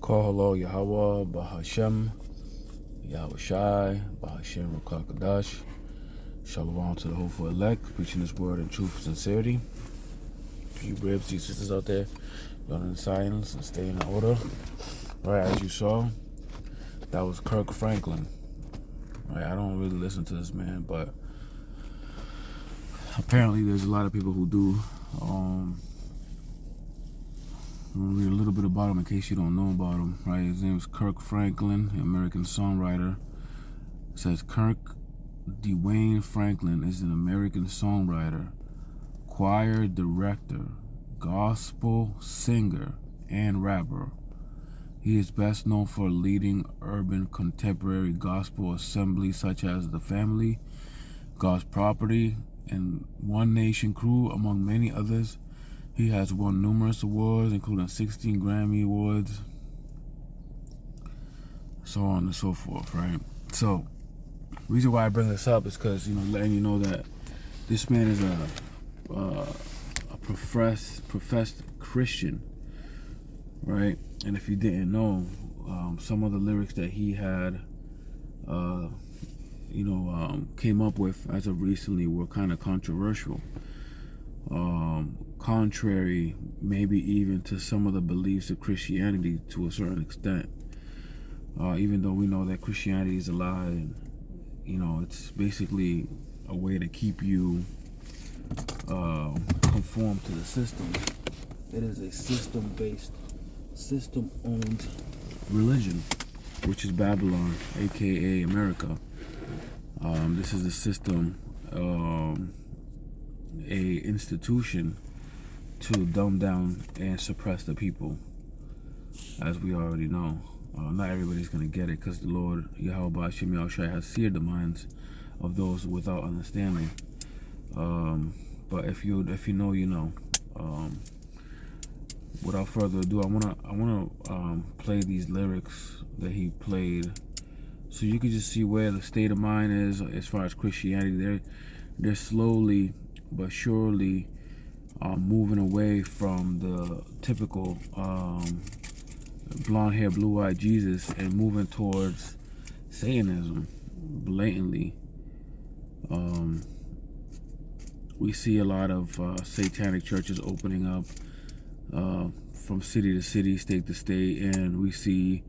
Kohalo Yahweh, Bahashem, Yahweh Shai, Bahashem Rakakadash. Shalom to the hopeful elect, preaching this word in truth and sincerity. You braves, you sisters out there, learning the silence and staying in order. Right, as you saw, that was Kirk Franklin. Right, I don't really listen to this man, but apparently there's a lot of people who do. I'm gonna read a little bit about him in case you don't know about him. Right, his name is Kirk Franklin, American songwriter. It says Kirk Dwayne Franklin is an American songwriter, choir director, gospel singer, and rapper. He is best known for leading urban contemporary gospel assemblies such as The Family, God's Property, and One Nation Crew, among many others. He has won numerous awards, including 16 Grammy Awards, so on and so forth, right? So, the reason why I bring this up is because, letting you know that this man is a professed Christian, right? And if you didn't know, some of the lyrics that he had, came up with as of recently were kind of controversial. Contrary maybe even to some of the beliefs of Christianity to a certain extent. Even though we know that Christianity is a lie, and it's basically a way to keep you conform to the system. It is a system-based, system-owned religion, which is Babylon, aka America. This is a system, a institution to dumb down and suppress the people, as we already know. Not everybody's gonna get it, because the Lord Yahweh Ba'ashem Yahushai has seared the minds of those without understanding. But if you know, you know. Without further ado, I wanna play these lyrics that he played, so you can just see where the state of mind is as far as Christianity. They're slowly but surely moving away from the typical blonde hair, blue eyed Jesus, and moving towards Satanism blatantly. We see a lot of satanic churches opening up from city to city, state to state, and we see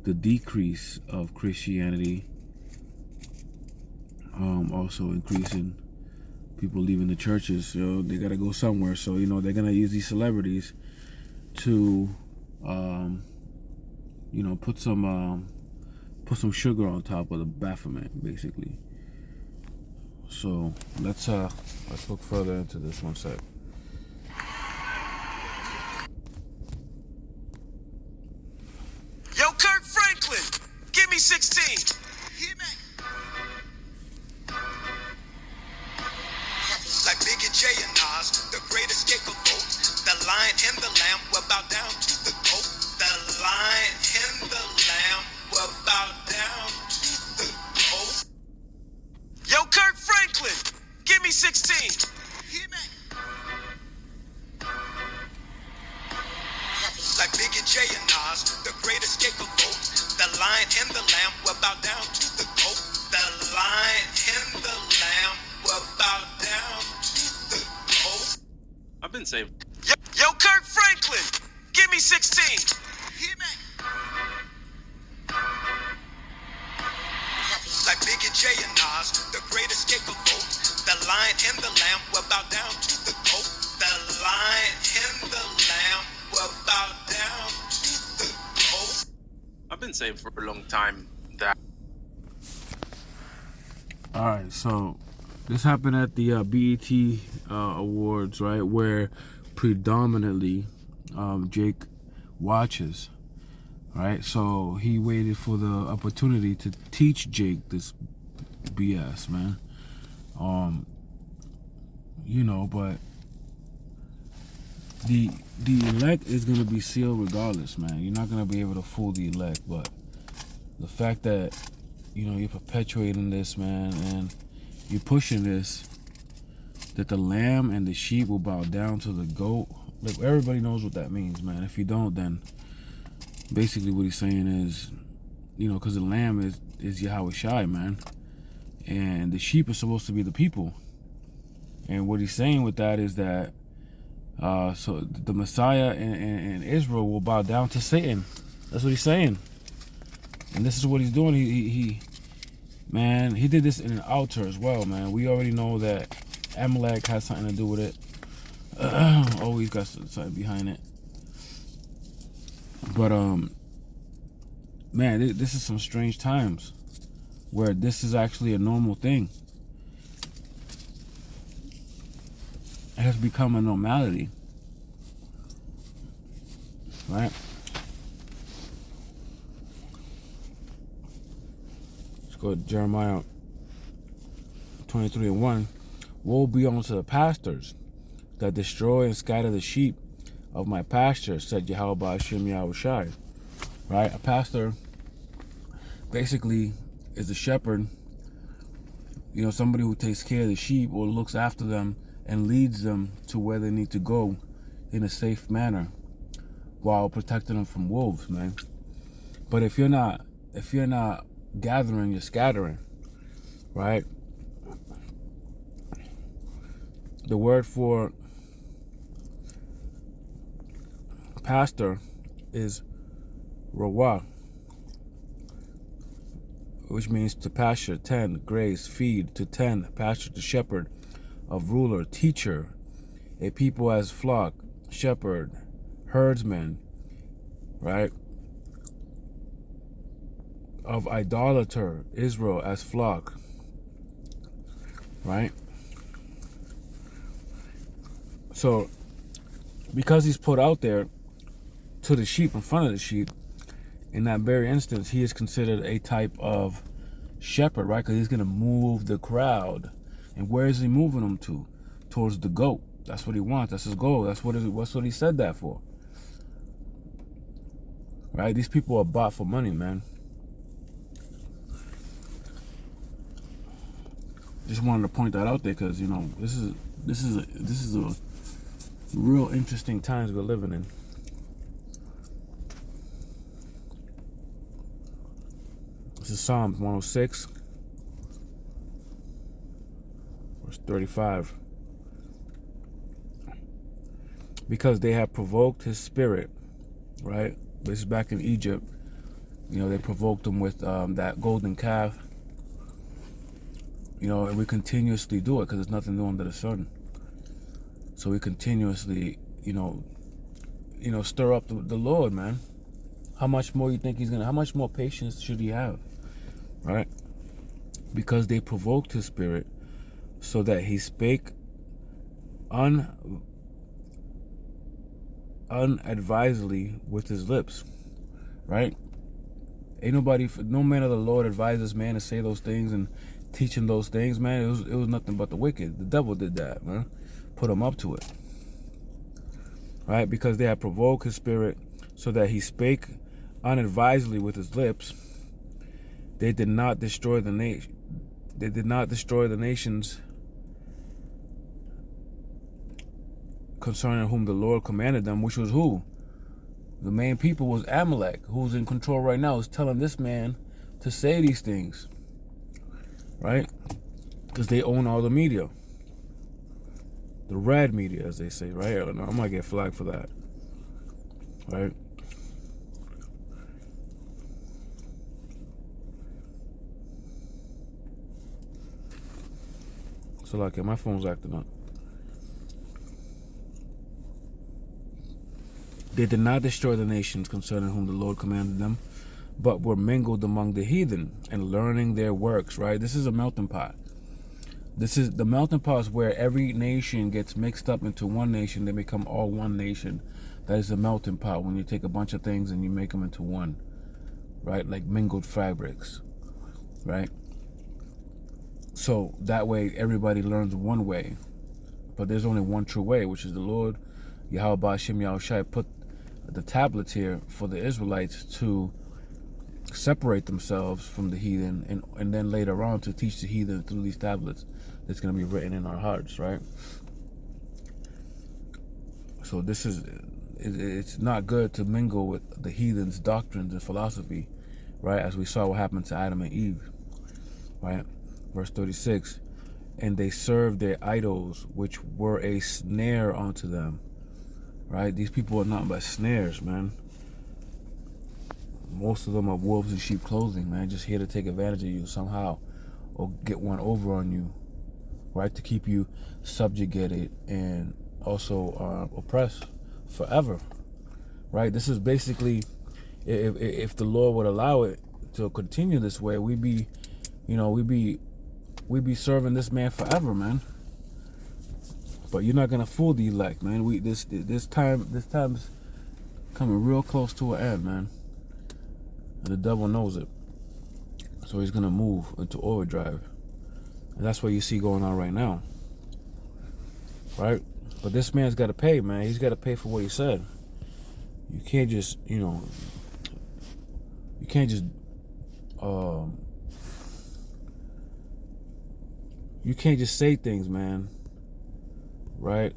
the decrease of Christianity also increasing. People leaving the churches, they gotta go somewhere, so they're gonna use these celebrities to put some sugar on top of the baphomet, basically. So let's look further into this. One sec. Yo, Kirk Franklin, give me 16. Like Biggie J and Nas, the great escape of both. The lion and the lamb will bow down to the goat. The lion and the lamb will bow down to the goat. Yo, Kirk Franklin, give me 16. Like Biggie J and Nas, the great escape of both. The lion and the lamb will bow down to the goat. The lion and the lamb will bow down to the goat. I've been saved. Yo, Kirk Franklin, give me 16. Like Biggie J and Nas, the great escape of both. The lion and the lamb will bow down to the goat. The lion and the lamb will bow down to the goat. I've been saved for a long time. All right, so this happened at the BET Awards, right, where predominantly Jake watches, right? So he waited for the opportunity to teach Jake this BS, man. But the elect is gonna be sealed regardless, man. You're not gonna be able to fool the elect, but the fact that you're perpetuating this, man, and you're pushing this, that the lamb and the sheep will bow down to the goat. Like, everybody knows what that means, man. If you don't, then Basically, what he's saying is, because the lamb is Yahweh Shai, man, and the sheep are supposed to be the people. And what he's saying with that is that so the Messiah and Israel will bow down to Satan. That's what he's saying. And this is what he's doing. He did this in an altar as well, man. We already know that Amalek has something to do with it. Always got something behind it. But man, this is some strange times where this is actually a normal thing. It has become a normality, right? Let's go to Jeremiah 23:1. Woe be unto the pastors that destroy and scatter the sheep of my pasture, said Yahweh Hashem Yahweh Shai. Right? A pastor basically is a shepherd, somebody who takes care of the sheep or looks after them and leads them to where they need to go in a safe manner while protecting them from wolves, man. But if you're not gathering, you're scattering, right? The word for pastor is rawah, which means to pasture, tend, graze, feed, to tend, pasture, to shepherd, of ruler, teacher, a people as flock, shepherd, herdsman, right? Of idolater, Israel as flock, right? So, because he's put out there to the sheep, in front of the sheep, in that very instance, he is considered a type of shepherd, right? Because he's going to move the crowd. And where is he moving them to? Towards the goat. That's what he wants. That's his goal. That's what he said that for. Right? These people are bought for money, man. Just wanted to point that out there because this is a real interesting times we're living in. This is Psalms 106. Verse 35. Because they have provoked his spirit, right? This is back in Egypt. They provoked him with that golden calf. And we continuously do it because there's nothing new under the sun. So we continuously, stir up the Lord, man. How much more you think how much more patience should he have, right? Because they provoked his spirit, so that he spake unadvisedly with his lips, right? No man of the Lord advises man to say those things and teach him those things, man. It was nothing but the wicked. The devil did that, man. Put him up to it, right? Because they had provoked his spirit, so that he spake unadvisedly with his lips. They did not destroy the nation. They did not destroy the nations concerning whom the Lord commanded them, which was who? The main people was Amalek, who's in control right now, is telling this man to say these things, right? Because they own all the media. The red media, as they say, right? I might get flagged for that, right? So, like, my phone's acting up. They did not destroy the nations concerning whom the Lord commanded them, but were mingled among the heathen and learning their works, right? This is a melting pot. This is the melting pot is where every nation gets mixed up into one nation. They become all one nation. That is a melting pot when you take a bunch of things and you make them into one, right? Like mingled fabrics, right? So that way everybody learns one way, but there's only one true way, which is the Lord Yahweh Hashem Yahweh Shai put the tablets here for the Israelites to separate themselves from the heathen, and then later on to teach the heathen through these tablets that's going to be written in our hearts, right? So this is it's not good to mingle with the heathens' doctrines and philosophy, right? As we saw what happened to Adam and Eve, right? Verse 36, and they served their idols, which were a snare unto them, right? These people are nothing but snares, man. Most of them are wolves in sheep clothing, man, just here to take advantage of you somehow or get one over on you, right? To keep you subjugated and also oppressed forever, right? This is basically, if the Lord would allow it to continue this way, we'd be serving this man forever, man. But you're not gonna fool the elect, man. This time's coming real close to an end, man. And the devil knows it. So he's gonna move into overdrive. And that's what you see going on right now. Right? But this man's gotta pay, man. He's gotta pay for what he said. You can't just, you can't just say things, man. Right?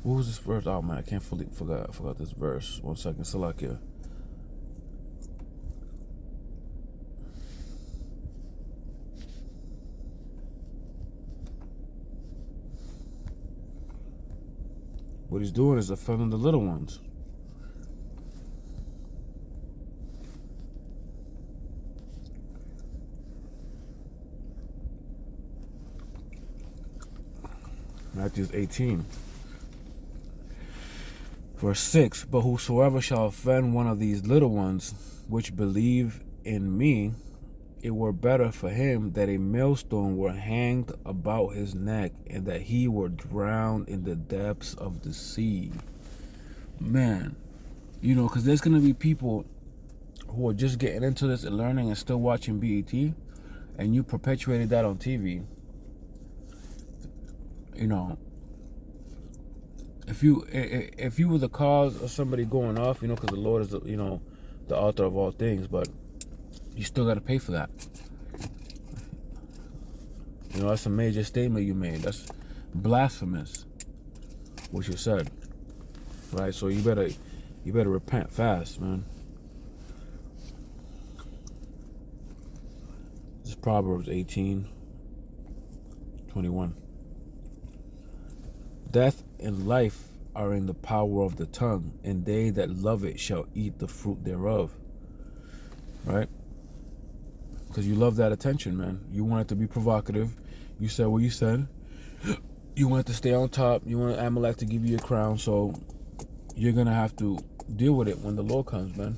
What was this verse? Oh man, I can't fully forgot this verse. 1 second, Salakia. What he's doing is offending the little ones. Matthew 18. Verse 6, but whosoever shall offend one of these little ones which believe in me, it were better for him that a millstone were hanged about his neck and that he were drowned in the depths of the sea. Man, because there's going to be people who are just getting into this and learning and still watching BET, and you perpetuated that on TV. If you were the cause of somebody going off, because the Lord is the author of all things, but you still got to pay for that. That's a major statement you made. That's blasphemous, what you said, right? So you better repent fast, man. This is Proverbs 18:21. Death and life are in the power of the tongue, and they that love it shall eat the fruit thereof. Right? Because you love that attention, man. You want it to be provocative. You said what you said. You want it to stay on top. You want Amalek to give you a crown. So you're going to have to deal with it when the Lord comes, man.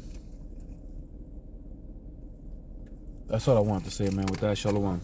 That's all I wanted to say, man. With that, shalom.